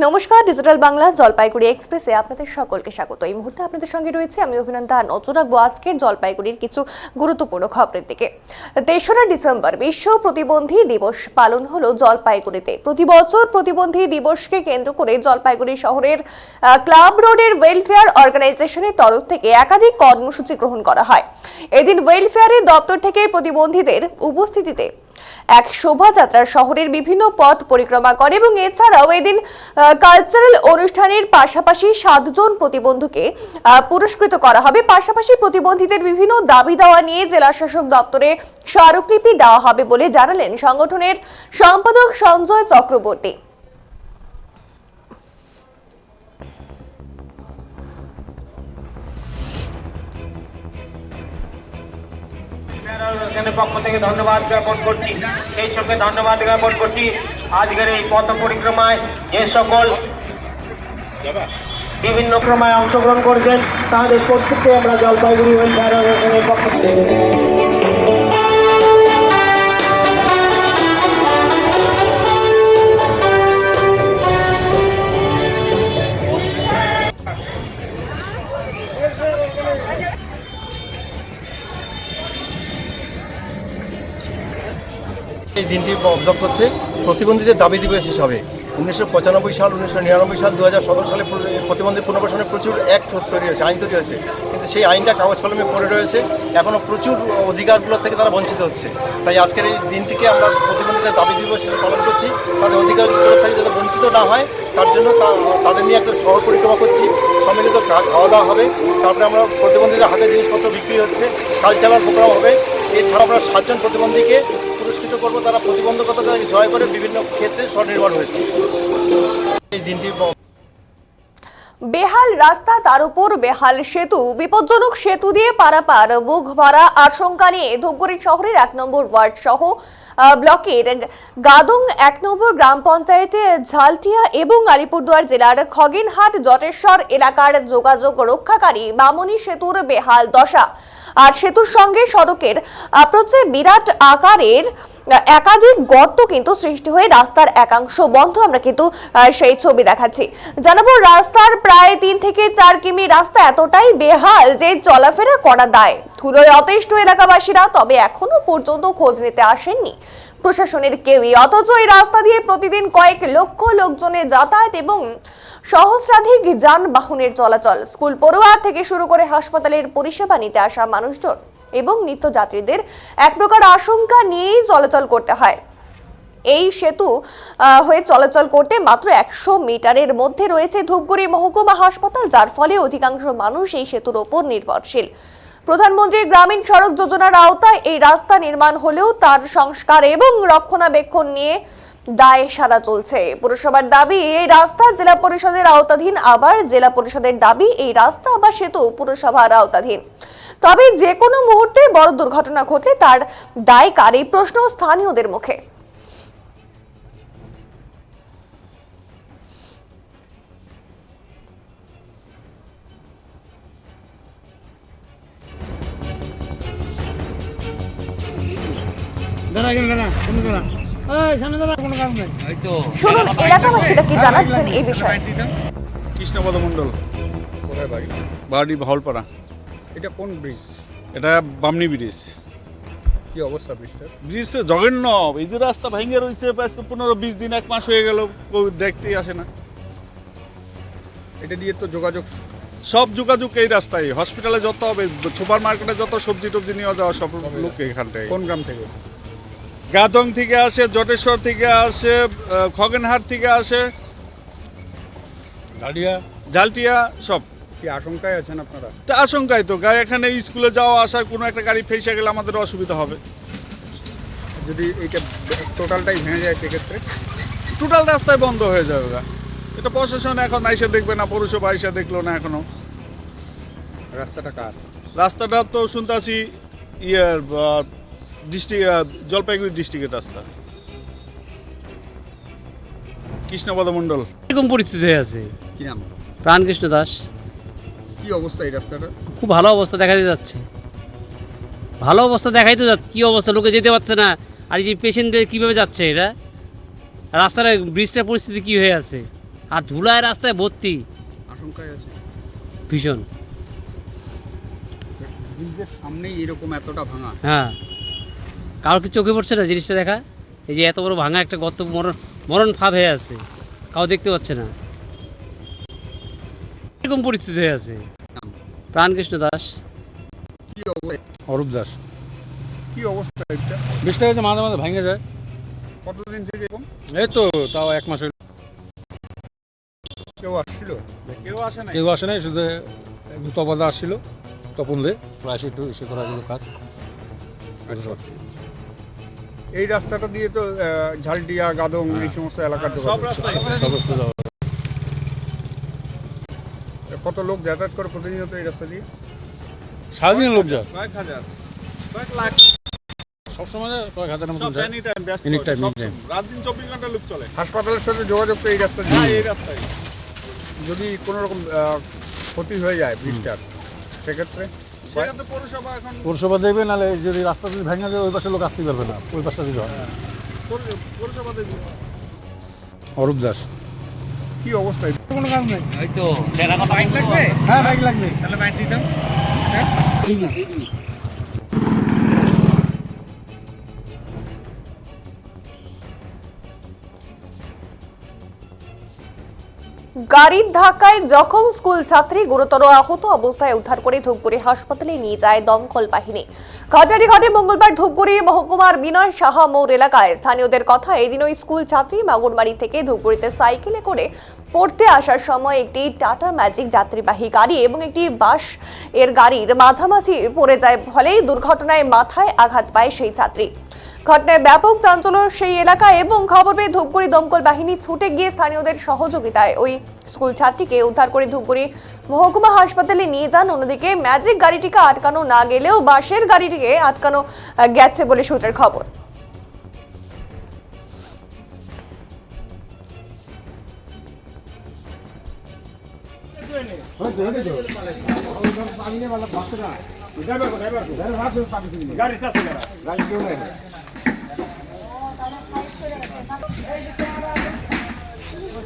নমস্কার, ডিজিটাল বাংলা জলপাইগুড়ি এক্সপ্রেসে আপনাদের সকলকে স্বাগত। এই মুহূর্তে আপনাদের সঙ্গে রয়েছে আমি অভিনন্দা। নজর রাখবো আজকের জলপাইগুড়ির কিছু গুরুত্বপূর্ণ খবরের দিকে। ৩রা ডিসেম্বর বিশ্ব প্রতিবন্ধী দিবস পালন হলো জলপাইগুড়িতে। প্রতি বছর প্রতিবন্ধী দিবসকে কেন্দ্র করে জলপাইগুড়ি শহরের ক্লাব রোডের ওয়েলফেয়ার অর্গানাইজেশনের তরফ থেকে একাধিক কর্মসূচি গ্রহণ করা হয়। এদিন ওয়েলফেয়ারের দপ্তর থেকে প্রতিবন্ধীদের উপস্থিতিতে এক শোভাযাত্রা শহরের বিভিন্ন পথ পরিক্রমা করে এবং এছাড়াও এদিন কালচারাল অনুষ্ঠানের পাশাপাশি 7 জন প্রতিবন্ধীকে পুরস্কৃত করা হবে। পাশাপাশি প্রতিবন্ধীদের বিভিন্ন দাবি দেওয়া নিয়ে জেলা শাসক দপ্তরে স্মারকলিপি দেওয়া হবে বলে জানালেন সংগঠনের সম্পাদক সঞ্জয় চক্রবর্তী। পক্ষ থেকে ধন্যবাদ জ্ঞাপন করছি, সেই সঙ্গে ধন্যবাদ জ্ঞাপন করছি আজকের এই পথ পরিক্রমায় যে সকল বিভিন্ন ক্রমায় অংশগ্রহণ করছেন তাদের প্রত্যেককে আমরা জলপাইগুড়ি ওয়েলফেয়ার অর্গানাইজেশনের পক্ষ থেকে এই দিনটি অবজার্ভ করছে প্রতিবন্ধীদের দাবি দিবস হিসাবে। 1995 সাল, 1999 সাল, 2017 সালে প্রতিবন্ধী পুনর্বাসনের প্রচুর অ্যাক্ট তৈরি হয়েছে, আইন তৈরি হয়েছে, কিন্তু সেই আইনটা কাগজ কলমে পড়ে রয়েছে। এখনও প্রচুর অধিকারগুলো থেকে তারা বঞ্চিত হচ্ছে। তাই আজকের এই দিনটিকে আমরা প্রতিবন্ধীদের দাবি দিবস হিসেবে পালন করছি। তাদের অধিকারগুলো থেকে যাতে বঞ্চিত না হয় তার জন্য তাদের নিয়ে একটা শহর পরিক্রমা করছি। সম্মিলিত খাওয়া দাওয়া হবে, তারপরে আমরা প্রতিবন্ধীদের হাতে জিনিসপত্র বিক্রি হচ্ছে, কালচারাল প্রোগ্রাম হবে। এছাড়া আমরা 7 জন প্রতিবন্ধীকে পুরস্কৃত করবো, তারা প্রতিবন্ধকতাকে জয় করে বিভিন্ন ক্ষেত্রে স্বনির্ভর হয়েছে। এই দিনটি বেহাল রাস্তা, তার উপর বেহাল সেতু, বিপজ্জনক সেতু দিয়ে পারাপার বুক ভরা আশঙ্কা নিয়ে ধূপগুড়ি শহরের 1 নম্বর ওয়ার্ড সহ ব্লকের গাদং 1 নম্বর গ্রাম পঞ্চায়েতে ঝালটিয়া এবং আলিপুরদুয়ার জেলার খগেনহাট জটেশ্বর এলাকার যোগাযোগ রক্ষাকারী বামনী সেতুর বেহাল দশা। আর সেতুর সঙ্গে সড়কের অ্যাপ্রোচে বিরাট আকারের একাধিক গর্ত কিন্তু সৃষ্টি হয়ে রাস্তার একাংশ বন্ধ। আমরা কিন্তু সেই ছবি দেখাচ্ছি। জানাবো, রাস্তার প্রায় 3 থেকে 4 কিমি রাস্তা এতটাই বেহাল যে চলাফেরা করা দায়। ধুলোয় অতিষ্ঠ এলাকাবাসীরা, তবে এখনো পর্যন্ত খোঁজ নিতে আসেননি প্রশাসনের কেউই। অথচ এই রাস্তা দিয়ে প্রতিদিন কয়েক লক্ষ লোকজনের যাতায়াত এবং সহস্রাধিক যানবাহনের চলাচল। স্কুল পড়ুয়া থেকে শুরু করে হাসপাতালের পরিষেবা নিতে আসা মানুষজন এবং নিত্যযাত্রীদের এক প্রকার আশঙ্কা নিয়েই চলাচল করতে হয়। এই সেতু হয়ে চলাচল করতে মাত্র 100 মিটারের মধ্যে রয়েছে ধূপগুড়ি মহকুমা হাসপাতাল, যার ফলে অধিকাংশ মানুষ এই সেতুর ওপর নির্ভরশীল। প্রধানমন্ত্রীর গ্রামীণ সড়ক যোজনার আওতায় এই রাস্তা নির্মাণ হলেও তার সংস্কার এবং রক্ষণাবেক্ষণ নিয়ে দায় সারা চলছে। পুরসভার দাবি এই রাস্তা জেলা পরিষদের আওতাধীন, আবার জেলা পরিষদের দাবি এই রাস্তা বা সেতু পুরসভার আওতাধীন। তবে যে কোনো মুহূর্তে বড় দুর্ঘটনা ঘটলে তার দায় কার, এই প্রশ্ন স্থানীয়দের মুখে। শুনুন এলাকাবাসীরা কি জানাচ্ছেন এই বিষয়ে। কৃষ্ণপদ মণ্ডল, বাড়ি ভাওলপাড়া। এটা কোন ব্রিজ? এটা বামনি ব্রিজ। কি অবস্থা ব্রিজটার? ব্রিজ তো জঘন্য। এই যে রাস্তা ভেঙে রয়েছে, 15-20 দিন, 1 মাস হয়ে গেল, কেউ দেখতেই আসে না। এটা দিয়ে তো যোগাযোগ, সব যোগাযোগ এই রাস্তায়। হসপিটালে যত হবে, সুপার মার্কেটে যত সবজি টবজি নিয়ে যাওয়া, সব লোক এখানটায়। কোন গ্রাম থেকে? গাদং থেকে আসে, জটেশ্বর থেকে আসে, খগেনহাট থেকে আসে, ঝালটিয়া, সব। কি আশঙ্কায় আছেন আপনারা? তা আশঙ্কায় তো, এখানে স্কুলে যাওয়া আসার কোনো একটা গাড়ি ফেসে গেলে আমাদের অসুবিধা হবে। যদি এইটা টোটালটাই ভেঙে যায় সেক্ষেত্রে টোটাল রাস্তায় বন্ধ হয়ে যাবে। এটা প্রশাসন এখন আইসা দেখবে না, পৌরসভা আইসা দেখলো না এখনো। রাস্তাটা কার? রাস্তাটা তো শুনতেছি ডিস্ট্রিক্ট, জলপাইগুড়ি ডিস্ট্রিক্টের রাস্তা। কৃষ্ণপদ মণ্ডল। এরকম পরিস্থিতি হয়ে আছে। কি নাম? প্রাণকৃষ্ণ দাস। কি অবস্থা এই রাস্তাটা? খুব ভালো অবস্থা দেখাতে যাচ্ছে, ভালো অবস্থা দেখাইতে যাচ্ছে। কী অবস্থা, লোকে যেতে পারছে না। আর এই যে পেশেন্টদের কীভাবে যাচ্ছে এরা, রাস্তার ব্রিজটার পরিস্থিতি কী হয়ে আছে। আর ধুলায় রাস্তায় ভর্তি, আশঙ্কায় আছে ভীষণ। ব্রিজের সামনেই এরকম এতটা ভাঙা। হ্যাঁ, কারোর কি চোখে পড়ছে না জিনিসটা দেখা? এই যে এত বড় ভাঙা একটা গর্ত, মরণ ফাঁদ হয়ে আছে, কাউ দেখতে পাচ্ছে না, এরকম পরিস্থিতি হয়ে আছে। প্রাণকৃষ্ণ দাস। কি অবস্থা? অরূপ দাস। কি অবস্থা এটা? বৃষ্টি হয়েছে, মাঝে মাঝে ভেঙে যায়। কতদিন থেকে এরকম? এই তো তাও 1 মাস হলো। কেউ আসছিল? কেউ আসে না। কেউ আসে নাই, শুধু তপদা আসছিল, তপন দে প্রায় একটু এসে করা গেল কাজ। এই রাস্তাটা দিয়ে তো ঝালটিয়া, গাদং এই সমস্ত এলাকার সব রাস্তায় সব রাস্তা যাওয়া। কত লোক যাতায়াত করে প্রতিনিয়ত এই রাস্তা দিয়ে? সারাদিন লোক যায়, কয়েক হাজার, কয়েক লাখ, সবসময় কয়েক হাজারের সব মতন যায়। এনি টাইম ব্যস্ত, Anytime, সব anytime। রাত দিন 24 ঘন্টা লোক চলে। হাসপাতালের সাথে যোগাযোগ তো এই রাস্তা হ্যাঁ, দিয়ে। এই রাস্তায় যদি কোনো রকম ক্ষতি হয়ে যায় ব্রিজটার, সেক্ষেত্রে সেটা তো পৌরসভা এখন পৌরসভা দেখবে, নাহলে যদি রাস্তা যদি ভেঙে যায় ওই পাশে লোক আসতে পারবে না, ওই পাশটা যদি হয়। পৌরসভা দেখবে। অরূপ দাস। কি অবস্থা? কোনো কাজ নেই। হ্যাঁ, বাইক লাগবে। তাহলে বাইক দিতাম। গাড়ির ধাক্কায় জখম স্কুল ছাত্রী, গুরুতর আহত অবস্থায় উদ্ধার করে ধূপগুড়ি হাসপাতালে নিয়ে যায় দমকল বাহিনী। ঘটনাটি ঘটে মঙ্গলবার ধূপগুড়ি মহকুমার বিনয় সাহা মোড় এলাকায়। স্থানীয়দের কথা, এদিন ওই স্কুল ছাত্রী মাগুরমারি থেকে ধূপগুড়িতে সাইকেলে করে পড়তে আসার সময় একটি টাটা ম্যাজিক যাত্রীবাহী গাড়ি এবং একটি বাস এর গাড়ির মাঝামাঝি পড়ে যায়, ফলেই দুর্ঘটনায় মাথায় আঘাত পায় সেই ছাত্রী। ঘটনায় ব্যাপক চাঞ্চল্য সেই এলাকায় এবং খবর পেয়ে ধূপগুড়ি দমকল বাহিনী ছুটে গিয়ে স্থানীয়দের সহযোগিতায় ওই স্কুল ছাত্রীকে উদ্ধার করে ধূপগুড়ি মহকুমা হাসপাতালে নিয়ে যান। অন্যদিকে ম্যাজিক গাড়িটিকে আটকানো না গেলেও বাসের গাড়িটিকে আটকানো গেছে বলে সূত্রের খবর।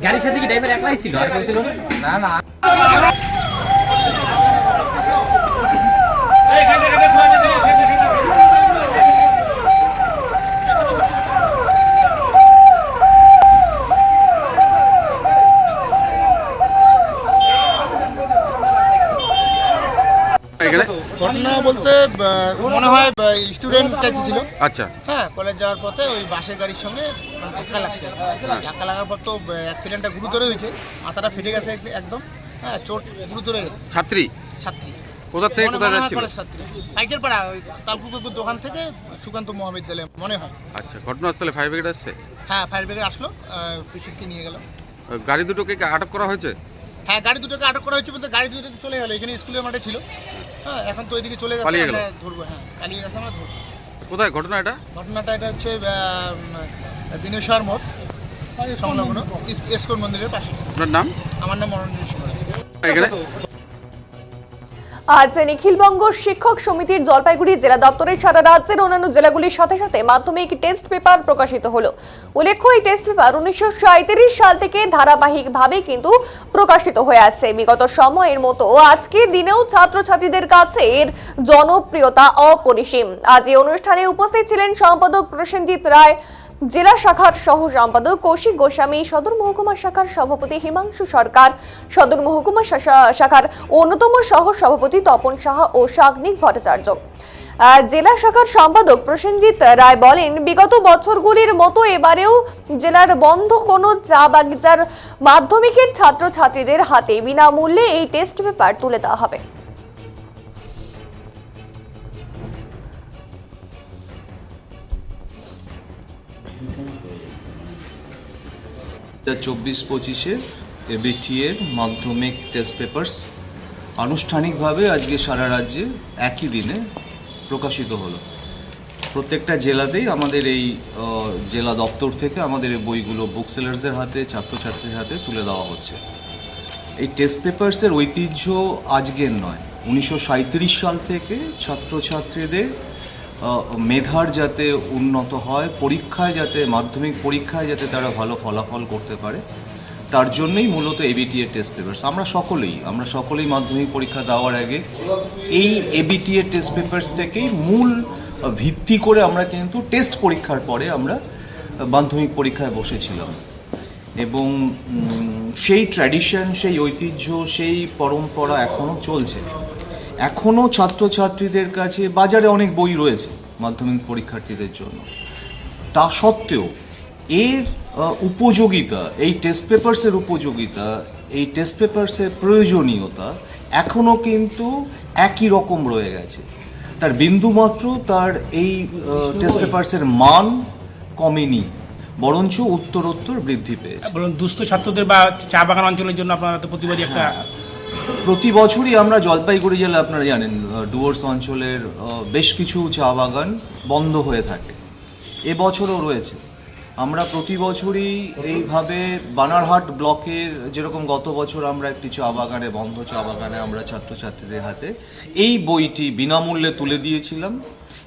গাড়ির সাথে কি ড্রাইভার একলাই ছিল, আর কেউ ছিল না? ঘটনা বলতে মনে হয় স্টুডেন্ট ছিল। আচ্ছা, হ্যাঁ, কলেজ যাওয়ার পথে ওই বাসের গাড়ির সঙ্গে ধাক্কা লাগছে। ধাক্কা লাগার পর তো অ্যাক্সিডেন্টটা গুরুতর হয়েছে, মাথাটা ফেটে গেছে একদম। হ্যাঁ, চোট গুরুতর হয়ে গেছে। ছাত্রী ছাত্রী কোথা থেকে কোথায় যাচ্ছিল? কলেজ ছাত্রী, পাইকের পাড়া ওই তালপুকুর দোকান থেকে সুকান্ত মহাবিদ্যালয় মনে হয়। আচ্ছা, ঘটনাস্থলে ফায়ার ব্রিগেড আসছে? হ্যাঁ, ফায়ার ব্রিগেড আসলো, পেশেন্টকে নিয়ে গেল। গাড়ি দুটোকে কি আটক করা হয়েছে? হ্যাঁ, গাড়ি দুটোকে আটক করা হয়েছে বলতে গাড়ি দুটো চলে গেলো, এখানে স্কুলের মাঠে ছিল। হ্যাঁ, এখন তো ওইদিকে চলে গেছে, পালিয়ে গেল। আমরা ধরবো। হ্যাঁ, পালিয়ে গেছে, আমরা ধরবো। কোথায় ঘটনা এটা? ঘটনাটা এটা হচ্ছে দিনেশ্বর মোড় সংলগ্ন ইস্কন মন্দিরের পাশে। আপনার নাম? আমার নাম অরণ্য সিংহ। এখানে আজ নিখিলবঙ্গ শিক্ষক সমিতির জলপাইগুড়ি জেলা দপ্তরের সারা রাজ্যের অন্যান্য জেলাগুলির সাথে সাথে মাধ্যমিক টেস্ট পেপার প্রকাশিত হলো। উল্লেখ্য, এই টেস্ট পেপার 1937 সাল থেকে ধারাবাহিকভাবে কিন্তু প্রকাশিত হয়ে আসছে। বিগত সময়ের মতো আজকের দিনেও ছাত্রছাত্রীদের কাছে এর জনপ্রিয়তা অপরিসীম। আজ এই অনুষ্ঠানে উপস্থিত ছিলেন সম্পাদক প্রসেনজিৎ রায়, জেলা শাখার সহ সম্পাদক কৌশিক গোস্বামী, সদর মহকুমা শাখার সভাপতি হিমাংশু সরকার, সদর মহকুমা শাখার অন্যতম সহ সভাপতি তপন সাহা ও সাগ্নিক ভট্টাচার্য। জেলা শাখার সম্পাদক প্রসেনজিৎ রায় বলেন, বিগত বছরগুলির মতো এবারেও জেলার বন্ধ কোনো চা বাগিচার মাধ্যমিকের ছাত্রছাত্রীদের হাতে বিনামূল্যে এই টেস্ট পেপার তুলে দেওয়া হবে। 24-25 এবিটিএর মাধ্যমিক টেস্ট পেপারস আনুষ্ঠানিকভাবে আজকে সারা রাজ্যে একই দিনে প্রকাশিত হলো। প্রত্যেকটা জেলাতেই আমাদের এই জেলা দপ্তর থেকে আমাদের এই বইগুলো বুক সেলার্সদের হাতে, ছাত্রছাত্রীর হাতে তুলে দেওয়া হচ্ছে। এই টেস্ট পেপারসের ঐতিহ্য আজকের নয়, 1937 সাল থেকে ছাত্রছাত্রীদের মেধার যাতে উন্নত হয়, পরীক্ষায় যাতে, মাধ্যমিক পরীক্ষায় যাতে তারা ভালো ফলাফল করতে পারে, তার জন্যই মূলত এবিটিএ টেস্ট পেপার্স। আমরা সকলেই মাধ্যমিক পরীক্ষা দেওয়ার আগে এই এবিটিএ টেস্ট পেপার্সটাকেই মূল ভিত্তি করে আমরা কিন্তু টেস্ট পরীক্ষার পরে আমরা মাধ্যমিক পরীক্ষায় বসেছিলাম। এবং সেই ট্র্যাডিশন, সেই ঐতিহ্য, সেই পরম্পরা এখনও চলছে। এখনও ছাত্রছাত্রীদের কাছে বাজারে অনেক বই রয়েছে মাধ্যমিক পরীক্ষার্থীদের জন্য। তা সত্ত্বেও এর উপযোগিতা, এই টেস্ট পেপার্সের উপযোগিতা, এই টেস্ট পেপার্সের প্রয়োজনীয়তা এখনও কিন্তু একই রকম রয়ে গেছে। তার বিন্দুমাত্র তার এই টেস্ট পেপার্সের মান কমেনি, বরঞ্চ উত্তরোত্তর বৃদ্ধি পেয়েছে। বলুন, দুস্থ ছাত্রদের বা চা বাগান অঞ্চলের জন্য আপনারা তো প্রতিবারই একটা প্রতি বছরই আমরা জলপাইগুড়ি জেলা, আপনারা জানেন, ডুয়ার্স অঞ্চলের বেশ কিছু চা বাগান বন্ধ হয়ে থাকে। এবছরও রয়েছে। আমরা প্রতি বছরই এইভাবে বানারহাট ব্লকের, যেরকম গত বছর আমরা একটি বন্ধ চা বাগানে আমরা ছাত্রছাত্রীদের হাতে এই বইটি বিনামূল্যে তুলে দিয়েছিলাম।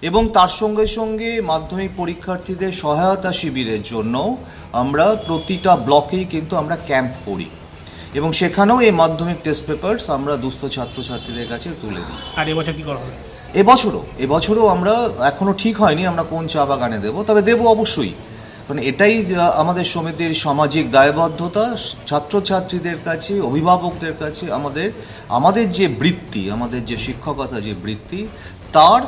এবং তার সঙ্গে সঙ্গে মাধ্যমিক পরীক্ষার্থীদের সহায়তা শিবিরের জন্য আমরা প্রতিটা ব্লকেই কিন্তু আমরা ক্যাম্প করি এবং সেখানেও এই মাধ্যমিক টেস্ট পেপার্স আমরা দুস্থ ছাত্রছাত্রীদের কাছে তুলে দিই। আর এবছর কি করা হবে? এবছরও আমরা এখনও ঠিক হয়নি আমরা কোন চা বাগানে দেবো, তবে দেবো অবশ্যই। কারণ এটাই আমাদের সমিতির সামাজিক দায়বদ্ধতা, ছাত্রছাত্রীদের কাছে, অভিভাবকদের কাছে আমাদের যে বৃত্তি, আমাদের যে শিক্ষকতা যে বৃত্তি, তার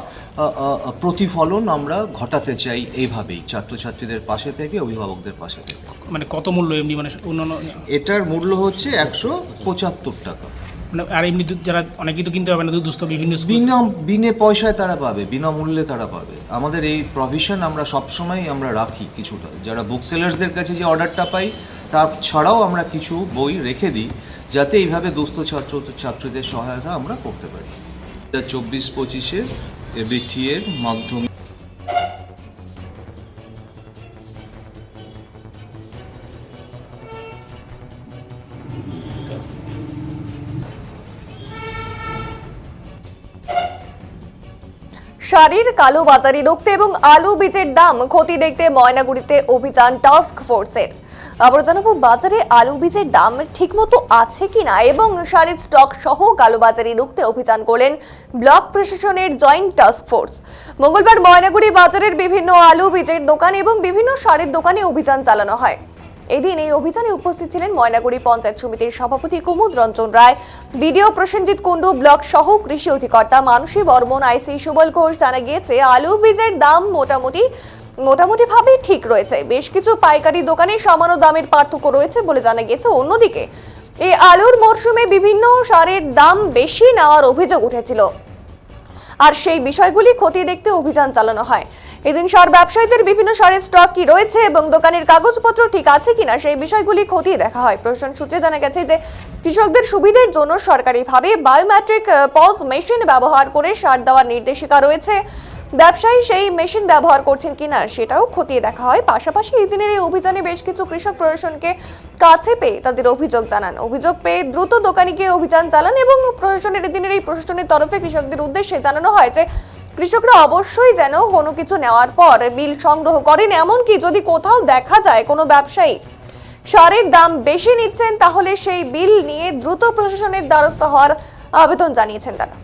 প্রতিফলন আমরা ঘটাতে চাই এইভাবেই, ছাত্রছাত্রীদের পাশে থেকে, অভিভাবকদের পাশে থেকে। মানে কত মূল্য এমনি, মানে অন্যান্য? এটার মূল্য হচ্ছে 175 টাকা। মানে আর এমনি যারা অনেকেই তো কিনতে পারবে না, দুস্থ বিভিন্ন বিনে পয়সায় তারা পাবে, বিনামূল্যে তারা পাবে। আমাদের এই প্রভিশন আমরা সবসময় আমরা রাখি কিছুটা, যারা বুক সেলার্সদের কাছে যে অর্ডারটা পাই তার ছাড়াও আমরা কিছু বই রেখে দিই, যাতে এইভাবে দুস্থ ছাত্রীদের সহায়তা আমরা করতে পারি। 24-25 এবিটিএর মাধ্যমে শাড়ির কালোবাজারি রুখতে এবং আলু বীজের দাম ক্ষতি দেখতে ময়নাগুড়িতে অভিযান টাস্ক ফোর্সের। আবার জানাবো বাজারে আলু বীজের দাম ঠিকমতো আছে কিনা এবং শাড়ির স্টক সহ কালোবাজারি রুখতে অভিযান করলেন ব্লক প্রশাসনের জয়েন্ট টাস্ক ফোর্স। মঙ্গলবার ময়নাগুড়ি বাজারের বিভিন্ন আলু বীজের দোকান এবং বিভিন্ন শাড়ির দোকানে অভিযান চালানো হয়। এদিন এই অভিযানে উপস্থিত ছিলেন ময়নাগুড়ি পঞ্চায়েত সমিতির সভাপতি কুমুদ রঞ্জন রায়, বিডিও প্রসেনজিৎ কুণ্ডু, ব্লক সহ কৃষি অধিকর্তা মানসী বর্মন, আইসি সুবল ঘোষ। জানা গিয়েছে আলু বীজের দাম মোটামুটি ভাবে ঠিক রয়েছে। বেশ কিছু পাইকারি দোকানে সামান্য দামের পার্থক্য রয়েছে বলে জানা গিয়েছে। অন্যদিকে এই আলুর মরশুমে বিভিন্ন সারের দাম বেশি নেওয়ার অভিযোগ উঠেছিল, আর সেই বিষয়গুলি খতিয়ে দেখতে অভিযান চালানো হয়। এদিন সার ব্যবসায়ীদের বিভিন্ন সারের স্টক কি রয়েছে এবং দোকানের কাগজপত্র ঠিক আছে কিনা সেই বিষয়গুলি খতিয়ে দেখা হয়। প্রশাসন সূত্রে জানা গেছে যে কৃষকদের সুবিধার জন্য সরকারিভাবে বায়োমেট্রিক পজ মেশিন ব্যবহার করে সার দেওয়ার নির্দেশিকা রয়েছে। ব্যবসায়ী সেই মেশিন ব্যবহার করছেন কিনা সেটাও খতিয়ে দেখা হয়। পাশাপাশি এই দিনের এই অভিযানে বেশ কিছু কৃষক প্রশাসনকে কাছে পেয়ে তাদের অভিযোগ জানান। অভিযোগ পেয়ে দ্রুত দোকানে গিয়ে অভিযান চালান এবং প্রশাসনের দিনের এই প্রশাসনের তরফে কৃষকদের উদ্দেশ্যে জানানো হয় যে কৃষকরা অবশ্যই যেন কোনো কিছু নেওয়ার পর বিল সংগ্রহ করেন। এমনকি যদি কোথাও দেখা যায় কোনো ব্যবসায়ী সারের দাম বেশি নিচ্ছেন তাহলে সেই বিল নিয়ে দ্রুত প্রশাসনের দ্বারস্থ হওয়ার আবেদন জানিয়েছেন তারা।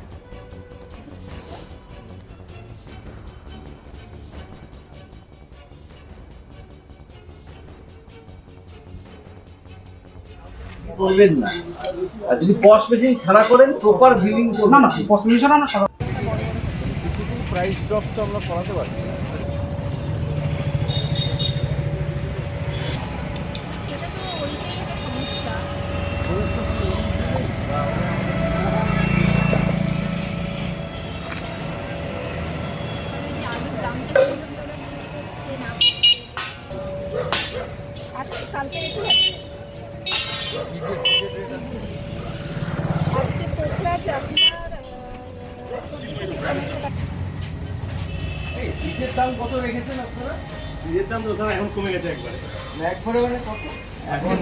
করবেন না, আর যদি পস মেশিন ছাড়া করেন প্রপার বিলিং করবেন। না পস মেশিন ছাড়া না, প্রাইস ড্রপ তো আমরা করাতে পারি। বীজের দাম কত রেখেছেন আপনারা? বীজের দাম তো এখন কমে গেছে একবারে। একবারে মানে কত? এখন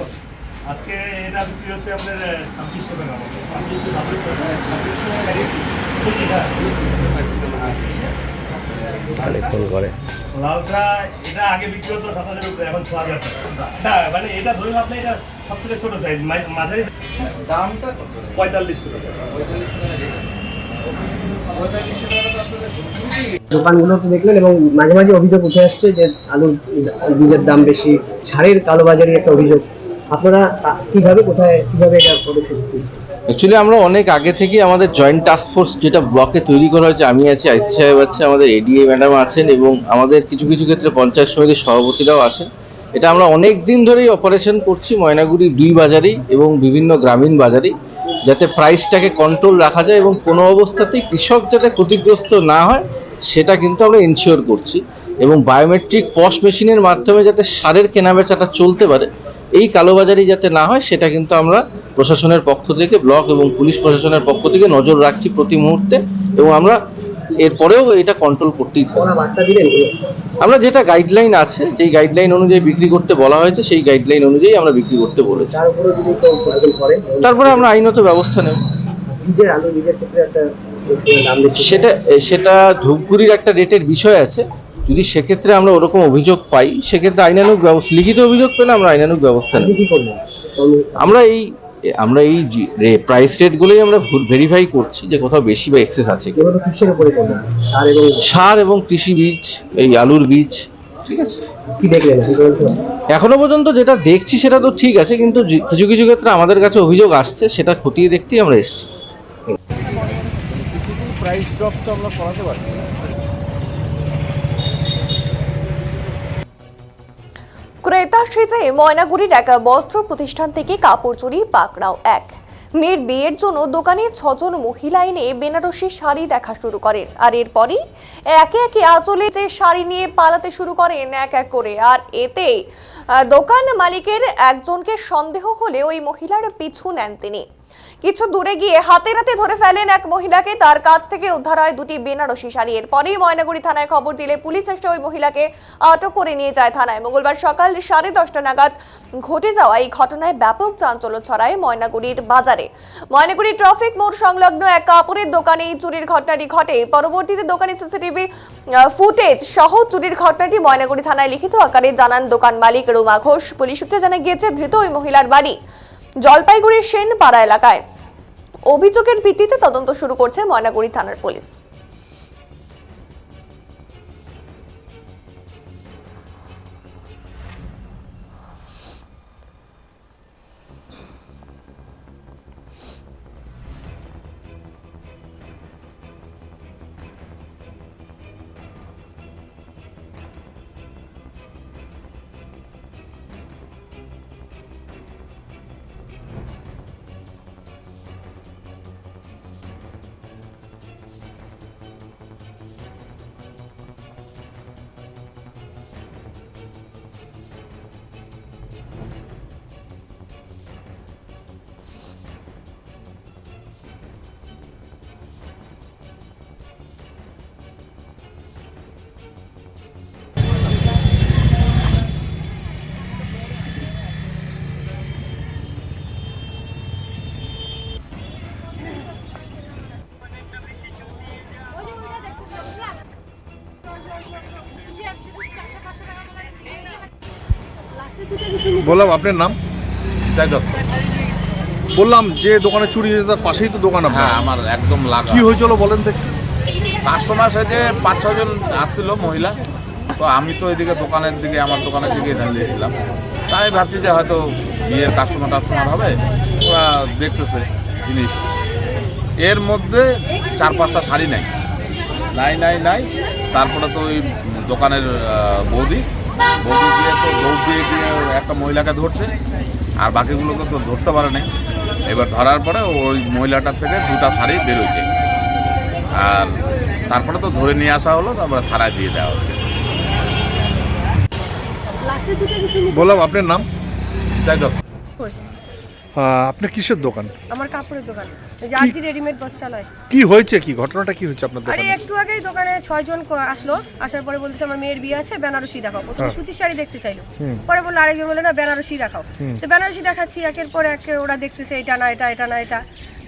আজকে এটা বিক্রি হচ্ছে আপনার 2600 টাকা মতো। 2600 লালটা এটা আগে বিক্রি হতো 7000 উপরে, এখন 6000 টাকা। মানে এটা ধরুন আপনি এটা সবথেকে ছোট সাইজ মাঝারি দামটা কত? 45 টাকা। দোকানগুলোতে দেখলেন এবং মাঝে মাঝে অভিযোগ উঠে আসছে যে আলুর বীজের দাম বেশি, সারের কালোবাজারির একটা অভিযোগ। আপনারা কিভাবে এটা পদক্ষেপ নিচ্ছেন? অ্যাকচুয়ালি আমরা অনেক আগে থেকে আমাদের জয়েন্ট টাস্ক ফোর্স যেটা ব্লকে তৈরি করা হয়েছে, আমি আছি, আইসি সাহেব আছে, আমাদের এডিএ ম্যাডাম আছেন এবং আমাদের কিছু কিছু ক্ষেত্রে পঞ্চায়েত সমিতির সভাপতিরাও আছেন। এটা আমরা অনেক দিন ধরেই অপারেশন করছি ময়নাগুড়ি 2 বাজারেই এবং বিভিন্ন গ্রামীণ বাজারেই, যাতে প্রাইসটাকে কন্ট্রোল রাখা যায় এবং কোনো অবস্থাতেই কৃষক যাতে ক্ষতিগ্রস্ত না হয় সেটা কিন্তু আমরা ইনশিওর করছি। এবং বায়োমেট্রিক পস মেশিনের মাধ্যমে যাতে সারের কেনাবেচাটা চলতে পারে, এই কালোবাজারি যাতে না হয় সেটা কিন্তু আমরা প্রশাসনের পক্ষ থেকে, ব্লক এবং পুলিশ প্রশাসনের পক্ষ থেকে নজর রাখছি প্রতি মুহূর্তে এবং আমরা এরপরেও এটা কন্ট্রোল করতেই থাকবো। আমরা যেটা গাইডলাইন আছে, যেই গাইডলাইন অনুযায়ী বিক্রি করতে বলা হয়েছে সেই গাইডলাইন অনুযায়ী আমরা বিক্রি করতে বলেছি। তারপরে আমরা আইনত ব্যবস্থা নেব। সেটা ধূপগুড়ির একটা রেটের বিষয় আছে, যদি সেক্ষেত্রে আমরা ওরকম অভিযোগ পাই সেক্ষেত্রে আইনানুগ ব্যবস্থা, লিখিত অভিযোগ পেলে আমরা আইনানুগ ব্যবস্থা নেব। আমরা এই প্রাইস রেটগুলোই আমরা ভেরিফাই করছি যে কোথাও বেশি বা এক্সেস আছে সার এবং কৃষি বীজ, এই আলুর বীজ। ঠিক আছে, এখনো পর্যন্ত যেটা দেখছি সেটা তো ঠিক আছে, কিন্তু কিছু কিছু ক্ষেত্রে আমাদের কাছে অভিযোগ আসছে, সেটা খতিয়ে দেখতেই আমরা এসেছি। প্রাইস ড্রপ তো আমরা করাতে পারছি না। ক্রেতা সেজে ময়নাগুড়ির এক বস্ত্র প্রতিষ্ঠান থেকে কাপড় চুরি পাকড়াও এক। মেয়ের বিয়ের জন্য দোকানে 6 জন মহিলা এনে বেনারসি শাড়ি দেখা শুরু করেন, আর এরপরই একে একে আঁচলে যে শাড়ি নিয়ে পালাতে শুরু করেন এক এক করে। আর এতে দোকান মালিকের একজনকে সন্দেহ হলে ওই মহিলার পিছু নেন তিনি। কিছু দূরে গিয়ে হাতে নাতে ধরে ফেলেন এক মহিলাকে, তার কাছ থেকে উদ্ধার হয় 2টি বেনারসি শাড়ি। এরপরেই ময়নাগুড়ি থানায় খবর দিলে পুলিশ এসে ওই মহিলাকে আটক করে নিয়ে যায় থানায়। মঙ্গলবার সকাল 10:30 নাগাদ ঘটে যাওয়া এই ঘটনায় ব্যাপক চাঞ্চল্য ছড়ায় ময়নাগুড়ির বাজারে। ময়নাগুড়ি ট্রাফিক মোড় সংলগ্ন এক কাপড়ের দোকানে এই চুরির ঘটনাটি ঘটে। পরবর্তীতে দোকানে সিসিটিভি ফুটেজ সহ চুরির ঘটনাটি ময়নাগুড়ি থানায় লিখিত আকারে জানান দোকান মালিক রুমা ঘোষ। পুলিশ সূত্রে জানা গিয়েছে ধৃত ওই মহিলার বাড়ি জলপাইগুড়ির সেনপাড়া এলাকায়। অভিযোগের ভিত্তিতে তদন্ত শুরু করছে ময়নাগুড়ি থানার পুলিশ। বললাম আপনার নাম? জয় দত্ত। বললাম যে দোকানে চুরি হয়েছে তার পাশেই তো দোকান আপনার। হ্যাঁ, আমার একদম লাগা। কি হয়েছিল বলেন দেখি। কাস্টমার সাথে 5-6 জন আসছিল মহিলা, তো আমি তো এদিকে দোকানের দিকে, আমার দোকানের দিকে ধ্যান দিয়েছিলাম। তাই ভাবছি যে হয়তো বিয়ের কাস্টমার হবে, ওরা দেখতেছে জিনিস। এর মধ্যে 4-5টা শাড়ি নাই। তারপরে তো ওই দোকানের বৌদি দিয়ে তো দৌড় দিয়ে একটা মহিলাকে ধরছে, আর বাকিগুলোকে তো ধরতে পারে নাই। এবার ধরার পরে ওই মহিলাটার থেকে 2টা শাড়ি বেরোচ্ছে, আর তারপরে তো ধরে নিয়ে আসা হলো, তারপরে থানায় দিয়ে দেওয়া হচ্ছে। বললাম আপনার নাম? জয় দত্ত। ঘোষ। আপনার কিসের দোকান? আমার কাপড়ের দোকান, জার্জি রেডিমেড বস্ত্রালয়। কি হয়েছে, কি ঘটনাটা কি হচ্ছে আপনার আরে দোকানে? একটু আগেই দোকানে 6 জন আসলো, আসার পরে বলতেছে আমার মেয়ের বিয়ে আছে, বেনারসি দেখাও। প্রথমে সুতির শাড়ি দেখতে চাইলো, পরে বললো আরেকজন বলে না বেনারসি দেখাও। তো বেনারসি দেখাচ্ছি, একের পর এক ওরা দেখতেছে এটা না এটা, এটা না এটা।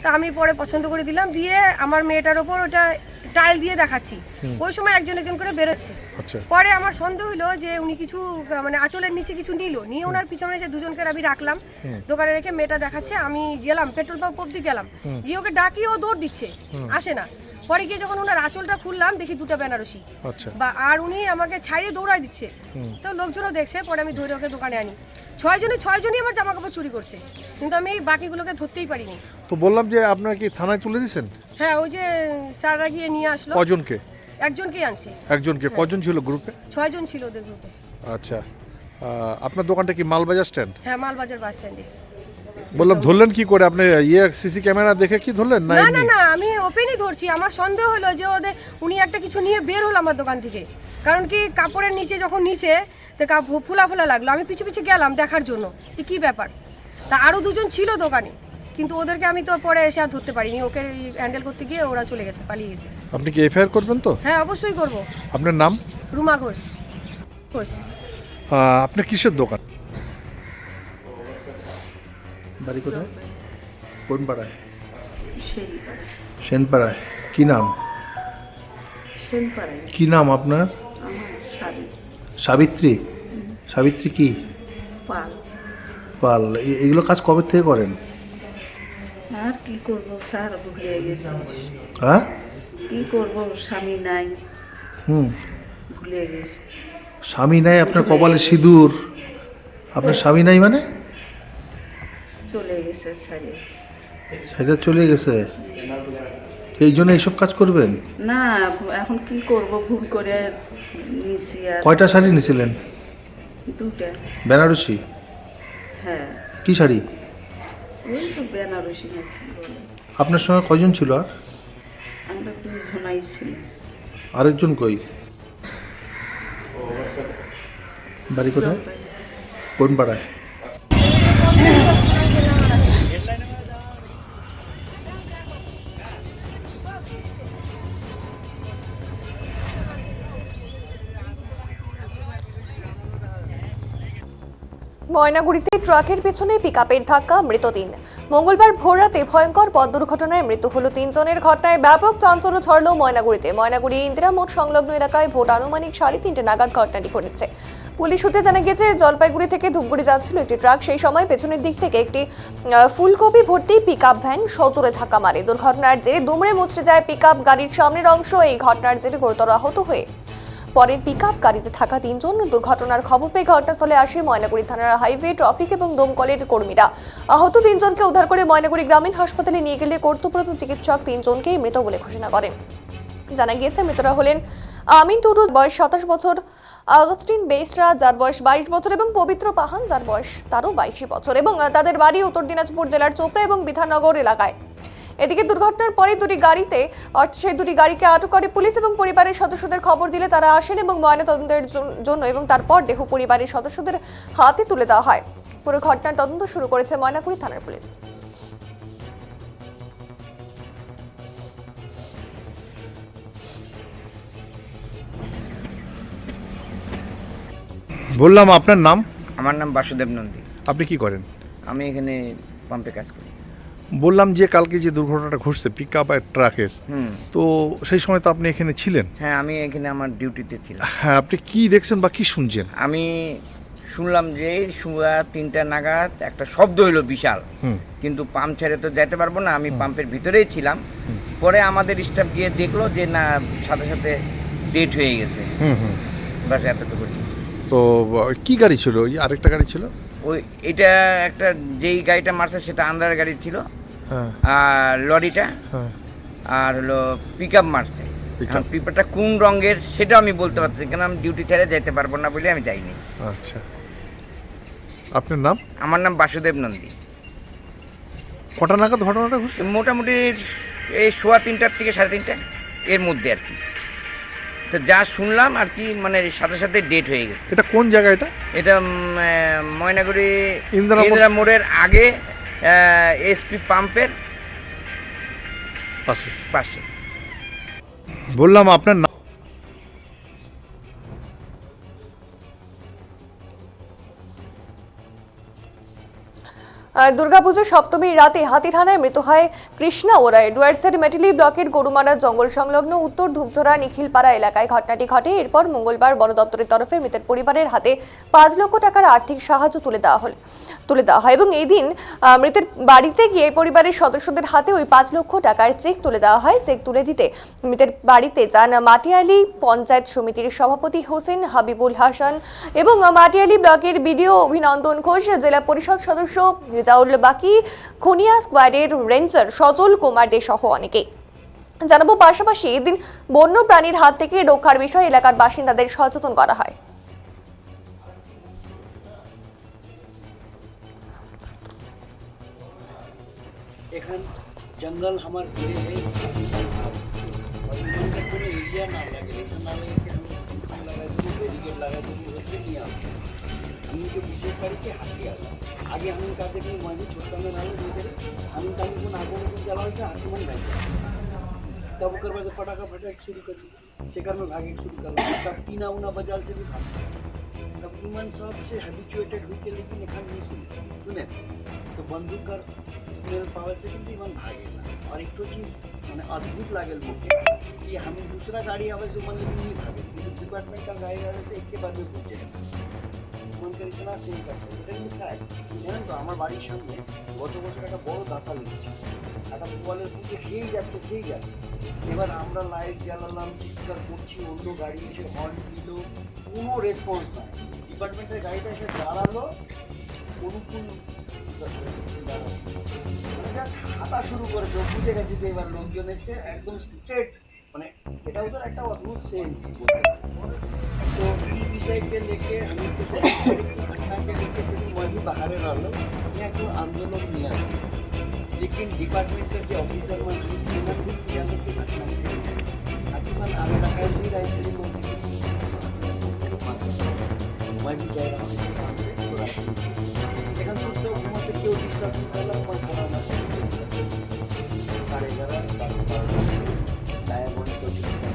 তা আমি পরে পছন্দ করে দিলাম, দিয়ে আমার মেয়েটার ওপর ওটা টাইল দিয়ে দেখাচ্ছি, ওই সময় একজন একজন করে বেরোচ্ছে। আচ্ছা। পরে আমার সন্দেহ হলো যে উনি কিছু মানে আঁচলের নিচে কিছু নিয়ে ওনার পিছনে যে দুজনকে আমি রাখলাম, দোকানে রেখে মেয়েটা দেখাচ্ছে, আমি গেলাম পেট্রোল পাম্প অব্দি গেলাম, গিয়ে ওকে ডাকি, ও দৌড় দিচ্ছে, আসে না। পরে গিয়ে যখন ওনার আঁচলটা খুললাম দেখি 2টা বেনারসি, আর উনি আমাকে ছাইড়ে দৌড়ায় দিচ্ছে। তো লোকজনও দেখছে, পরে আমি ধরে ওকে দোকানে আনি। 6 জনই আমার জামা কাপড় চুরি করছে, কিন্তু আমি বাকিগুলোকে ধরতেই পারিনি। তো বললাম যে আপনারা কি থানায় তুলে দিয়েছেন? হ্যাঁ, ওই যে স্যাররা গিয়ে নিয়ে আসলো। কজনকে? একজনকেই আনছে। একজনকে? কজন ছিল গ্রুপে? 6 জন ছিল ওদের গ্রুপে। আচ্ছা, আপনার দোকানটা কি মালবাজার স্ট্যান্ড? হ্যাঁ, মালবাজার বাস স্ট্যান্ডে। বললাম ধরলেন কি করে আপনি? সিসি ক্যামেরা দেখে কি ধরলেন? না না না, আমি ওপেনই ধরছি। আমার সন্দেহ হলো যে উনি একটা কিছু নিয়ে বের হলো আমার দোকান থেকে, কারণ কি কাপড়ের নিচে যখন নিচে তো ফুলা ফুলা লাগলো। আমি পিছু পিছু গেলাম দেখার জন্য যে কী ব্যাপার। তা আরও 2 জন ছিল দোকানে, কিন্তু ওদেরকে আমি তো পরে এসে আর ধরতে পারিনি। ওকে হ্যান্ডেল করতে গিয়ে ওরা চলে গেছে, পালিয়ে গেছে। আপনি কি এফআইআর করবেন তো? হ্যাঁ, অবশ্যই করব। আপনার নাম? রুমা ঘোষ। আপনার কিসের দোকান? বাড়ি কোথায়? কোন পাড়ায়? সেনপাড়ায়। কি নাম? কি নাম আপনার? সাবিত্রী। সাবিত্রী কি পাল। এগুলো কাজ কবে থেকে করেন? আর কি করব স্যার, ভুলে গেছি। হ্যাঁ, কি করব, স্বামী নাই। ভুলে গেছি। স্বামী নাই? আপনার কপালে সিঁদুর, আপনার স্বামী নাই মানে? চলে গেছে স্যারে। সেটা চলে গেছে, এই জন্য এইসব কাজ করবেন না? এখন কি করব, ভুল করে নিয়েছি। আর কয়টা শাড়ি নিয়েছিলেন? 2টা। বেনারসি? হ্যাঁ। কি শাড়ি? ওই তো বেনারসি না কি বলে। আপনার সঙ্গে কয়জন ছিল? আর আমরা 2 জনাই ছিল। আরেকজন কই? বাড়ি কোথায়? কোন পাড়ায়? ময়নাগুড়িতে ট্রাকের পেছনে পিকআপের ধাক্কা, মৃত 3। মঙ্গলবার ভোররাতে ভয়ঙ্কর পথ দুর্ঘটনায় মৃত্যু হলো 3 জনের। ঘটনায় ব্যাপক চাঞ্চল্য ছড়ল ময়নাগুড়িতে। ময়নাগুড়ি ইন্দিরা মোড় সংলগ্ন এলাকায় ভোর আনুমানিক 3:30 নাগাদ ঘটনাটি ঘটেছে। পুলিশ সূত্রে জানা গেছে, জলপাইগুড়ি থেকে ধূপগুড়ি যাচ্ছিল একটি ট্রাক। সেই সময় পেছনের দিক থেকে একটি ফুলকপি ভর্তি পিকআপ ভ্যান সজোরে ধাক্কা মারে। দুর্ঘটনার জেরে দুমড়ে মুচড়ে যায় পিকআপ গাড়ির সামনের অংশ। এই ঘটনার জেরে গুরুতর আহত হয়ে পরের পিকআপ গাড়িতে থাকা 3 জন। দুর্ঘটনার খবর পেয়ে ঘটনাস্থলে আসে ময়নাগুড়ি থানার হাইওয়ে, ট্রাফিক এবং দমকলের কর্মীরা। আহত 3 জনকে উদ্ধার করে ময়নাগুড়ি গ্রামীণ হাসপাতালে নিয়ে গেলে কর্তব্যরত চিকিৎসক 3 জনকেই মৃত বলে ঘোষণা করেন। জানা গিয়েছে, মৃতরা হলেন আমিন টুডু, বয়স 27 বছর, আগস্টিন বেসরা, যার বয়স 22 বছর, এবং পবিত্র পাহান, যার বয়স তারও 22 বছর, এবং তাদের বাড়ি উত্তর দিনাজপুর জেলার চোপড়া এবং বিধাননগর এলাকায়। এদিকে দুর্ঘটনার পরে সেই দুটি গাড়িকে আটক করে পুলিশ এবং পরিবারের সদস্যদের খবর দিলে তারা আসেন এবং ময়নাতদন্তের জন্য, এবং তারপর দেহ পরিবারের সদস্যদের হাতে তুলে দেওয়া হয়। পুরো ঘটনার তদন্ত শুরু করেছে ময়নাগুড়ি থানার পুলিশ। বললাম আপনার নাম? আমার নাম বাসুদেব নন্দী। আপনি কি করেন? আমি এখানে পাম্পে কাজ করি। বললাম যে কালকে যে দুর্ঘটনাটা ঘটছে পিকআপ আর ট্রাকের, তো সেই সময় তো আপনি এখানে ছিলেন? হ্যাঁ, আমি এখানে আমার ডিউটিতে ছিলাম। হ্যাঁ, আপনি কি দেখছেন বা কি শুনছেন? আমি শুনলাম যে 3টা নাগাদ একটা শব্দ হইলো বিশাল, কিন্তু পাম্প ছেড়ে তো যেতে পারবো না, আমি পাম্পের ভিতরেই ছিলাম। পরে আমাদের স্টাফ গিয়ে দেখলো যে না, সাথে সাথে ডেট হয়ে গেছে। বাস এতটুকু। তো কি গাড়ি ছিল? ওই আরেকটা গাড়ি ছিল? ওই এটা একটা যেই গাড়িটা মারছে সেটা আন্ডার গাড়ি ছিল, আর লরিটা, আর হলো পিকআপ মারছে। পিকআপটা কোন রঙের সেটা আমি বলতে পারছি, কেন আমি ডিউটি ছেড়ে যেতে পারবো না বলে আমি যাইনি। আচ্ছা, আপনার নাম? আমার নাম বাসুদেব নন্দী। কটা নাগাদ ঘটনাটা ঘটছে? মোটামুটি এই 3:15 থেকে 3:30 এর মধ্যে আর কি। তো যা শুনলাম আর কি, মানে সাথে সাথে ডেট হয়ে গেছে। এটা কোন জায়গা? এটা ময়নাগুড়ি ইন্দিরা মোড়ের আগে, এসপি পাম্পের পাশে। বললাম আপনার নাম? দুর্গাপুজোর সপ্তমীর রাতে হাতিরহানায় মৃত হয় কৃষ্ণা ওরাই। ডুয়ার্সের মেটেলি ব্লকের গরুমারা জঙ্গল সংলগ্ন উত্তর ধূপঝোড়া নিখিলপাড়া এলাকায় ঘটনাটি ঘটে। এরপর মঙ্গলবার বন দপ্তরের তরফে মৃতের পরিবারের হাতে 5 লক্ষ টাকার আর্থিক সাহায্য তুলে দেওয়া হয় এবং এই দিন মৃতের বাড়িতে গিয়ে পরিবারের সদস্যদের হাতে ওই 5 লক্ষ টাকার চেক তুলে দেওয়া হয়। চেক তুলে দিতে মৃতের বাড়িতে যান মাটিয়ালি পঞ্চায়েত সমিতির সভাপতি হোসেন হাবিবুল হাসান এবং মাটিয়ালি ব্লকের বিডিও অভিনন্দন ঘোষ, জেলা পরিষদ সদস্য রেজাউল বাকি, খুনিয়া স্কোয়াডের রেঞ্জার সজল কুমার দে সহ অনেকে। জানাবো পাশাপাশি এদিন বন্য প্রাণীর হাত থেকে রক্ষার বিষয়ে এলাকার বাসিন্দাদের সচেতন করা হয়। एखन जंगल हमार घिरे है और मन का कोई एरिया ना लगे लेकिन ना लगे कि हम लगा दो बैरिकेड लगा दो उससे नहीं आ हम जो विशेष करके हाथी आगे हम का देखिए वही छोटा में ना ले हम का को आगे में चलाओ से हाथी मन बैठ तब कर बाद पटाखा फटाक शुरू कर शिकार में भागे शुरू कर तब टीना उना बजाल से भी भाग तब ह्यूमन सबसे हैबिचुएटेड हुई के लेकिन एखन नहीं सुने तो बंदूक कर स्मेल पावर से भी मन भागेगा। और एक तो चीज़ मैंने अद्भुत लागल मुझे कि हमें दूसरा गाड़ी आवे से मन लेकिन नहीं भागे, लेकिन डिपार्टमेंट का गाड़ी आवे से एक के बाद में पहुँचे मन कर इतना सेम करते এটা কিন্তু ফ্যাক্ট। জানেন তো আমার বাড়ির সামনে গত বছর একটা বড় দাতা লেগেছে, একটা বলের বুকে খেয়েই যাচ্ছে। এবার আমরা লাইট জ্বালালাম, চিৎকার করছি, অন্য গাড়ি এসে হর্ন দিল, কোনো রেসপন্স নাই। ডিপার্টমেন্টের গাড়িটা এসে দাঁড়ালো, অনুকূল হাঁটা শুরু করেছে, বুঝে গেছে যে এবার লোকজন এসছে একদম স্ট্রেট, মানে এটাও তো একটা অদ্ভুত সেন্স। तो ई विषय के लेके हमें घटना के लेके से वही बाहर रहो यहाँ को आंदोलन नहीं आए, लेकिन डिपार्टमेंट के जो ऑफिसर मन जीवन भी किया लोग की घटना अभी मन आगे रखा भी रहे थे मैं भी जा रहा हूँ लेकिन सोचते हो मत क्यों डिस्टर्ब करना मन कराना सारे जगह लाया बोले तो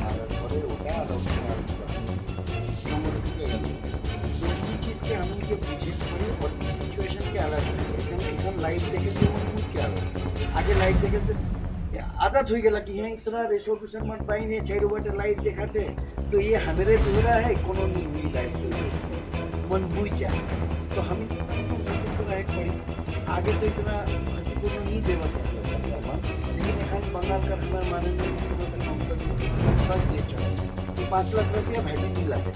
भारत करे होता है और के हम ये पूछे पड़ी और इस सिचुएशन के अलग है एकदम लाइव देखे तो वो क्या है आगे लाइव देखे से आदत हो गया कि यहाँ इतना रेजोल्यूशन मत पाई नहीं 6 बटे लाइट दिखाते तो ये हमारे दूरा है कोनो नहीं हुई लाइट से मन बुझ जाए तो हम तो राइट पड़ी आगे तो इतना महत्वपूर्ण नहीं देवा लेकिन एखन बंगाल का हमारे माननीय मुख्यमंत्री 5 लाख रुपया भेजी नहीं लगे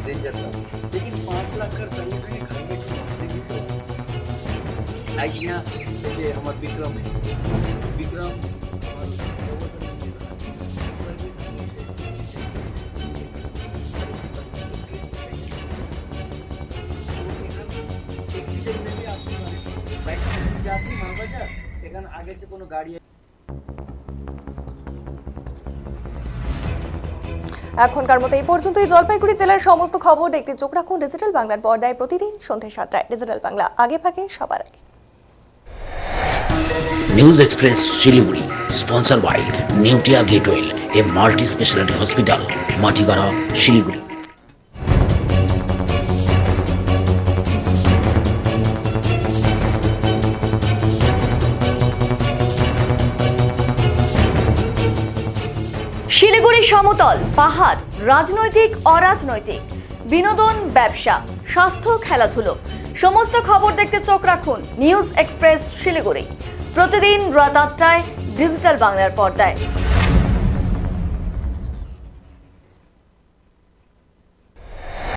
रेंजर साहब, लेकिन 5 लाख कर संगे संगे घर में तो आज यहाँ ये हमारे विक्रम है, विक्रम एक्सीडेंट में भी आपको बाइक जाती महाबाजार सेकंड आगे से कोनो गाड़ी এখনকার মতো এই পর্যন্তই। জলপাইগুড়ি জেলার সমস্ত খবর দেখতে চোখ রাখুন ডিজিটাল বাংলার পর্দায় প্রতিদিন সন্ধ্যা 7টায়। ডিজিটাল বাংলা, আগে ভাগে সবার আগে। News express Siliguri sponsor by Neotia Getwell, a multi speciality hospital, Matigara, Siliguri. Siliguri সমতল, পাহাড়, রাজনৈতিক অরাজনৈতিক, বিনোদন, ব্যবসা, স্বাস্থ্য, খেলাধুলো, সমস্ত খবর দেখতে চোখ রাখুন নিউজ এক্সপ্রেস শিলিগুড়ি প্রতিদিন রাত 8টায় ডিজিটাল বাংলার পর্দায়।